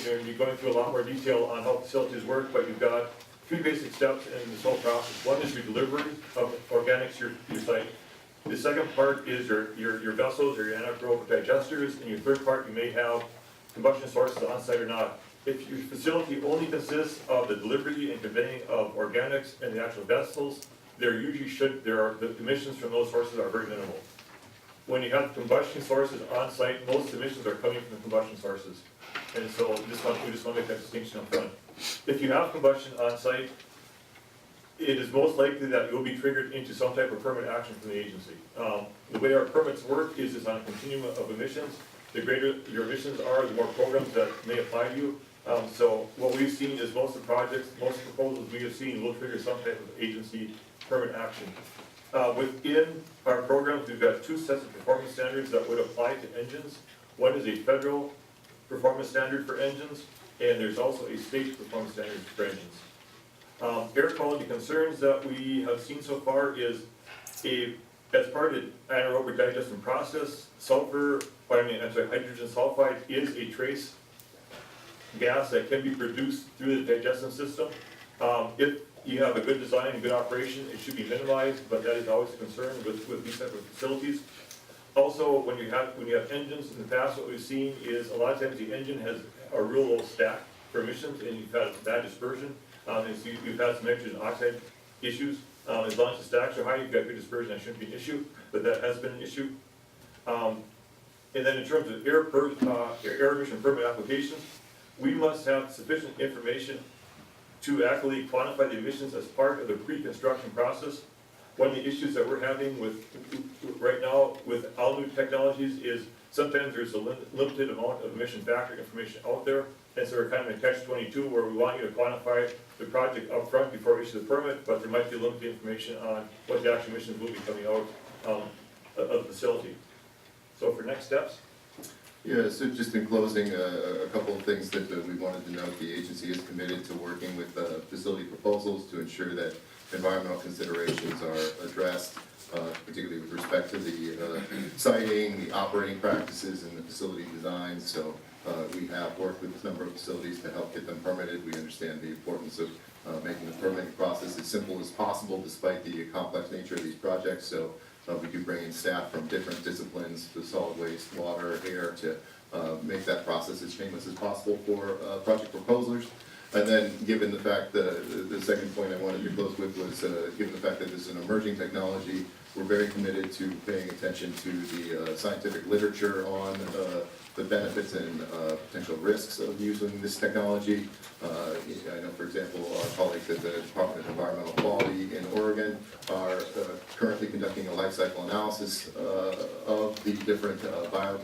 you're going to be going through a lot more detail on how facilities work, but you've got three basic steps in this whole process. One is your delivery of organics to your site. The second part is your vessels or your anaerobic digesters, and your third part, you may have combustion sources on site or not. If your facility only consists of the delivery and conveying of organics and the actual vessels, the emissions from those sources are very minimal. When you have combustion sources on site, most emissions are coming from the combustion sources. And so we just want to make that distinction up front. If you have combustion on site, it is most likely that it will be triggered into some type of permit action from the agency. The way our permits work is on a continuum of emissions. The greater your emissions are, the more programs that may apply to you. So what we've seen is most of the projects, most of the proposals we have seen will trigger some type of agency permit action. Within our programs, we've got two sets of performance standards that would apply to engines. One is a federal performance standard for engines, and there's also a state performance standard for engines. Air quality concerns that we have seen so far is as part of the anaerobic digestion process, hydrogen sulfide is a trace gas that can be produced through the digestion system. If you have a good design and good operation, it should be minimized, but that is always a concern with these type of facilities. Also, when you have engines in the past, what we've seen is a lot of times the engine has a real low stack for emissions, and you've had bad dispersion. And so you've had some nitrogen oxide issues. As long as the stacks are high, you've got good dispersion, that shouldn't be an issue, but that has been an issue. And then in terms of air emission permit applications, we must have sufficient information to accurately quantify the emissions as part of the pre-construction process. One of the issues that we're having right now with all new technologies is sometimes there's a limited amount of emission factor information out there, and so we're kind of in catch-22 where we want you to quantify the project up front before we issue the permit, but there might be limited information on what the actual emissions will be coming out of the facility. So for next steps. Yeah, so just in closing, a couple of things that we wanted to note. The agency is committed to working with facility proposals to ensure that environmental considerations are addressed, particularly with respect to the siting, the operating practices, and the facility design. So we have worked with a number of facilities to help get them permitted. We understand the importance of making the permitting process as simple as possible despite the complex nature of these projects. So we do bring in staff from different disciplines, the solid waste, water, air, to make that process as seamless as possible for project proposers. And then, given the fact that the second point I wanted to close with was, given the fact that this is an emerging technology, we're very committed to paying attention to the scientific literature on the benefits and potential risks of using this technology. I know, for example, our colleagues at the Department of Environmental Quality in Oregon are currently conducting a life cycle analysis of the different biogas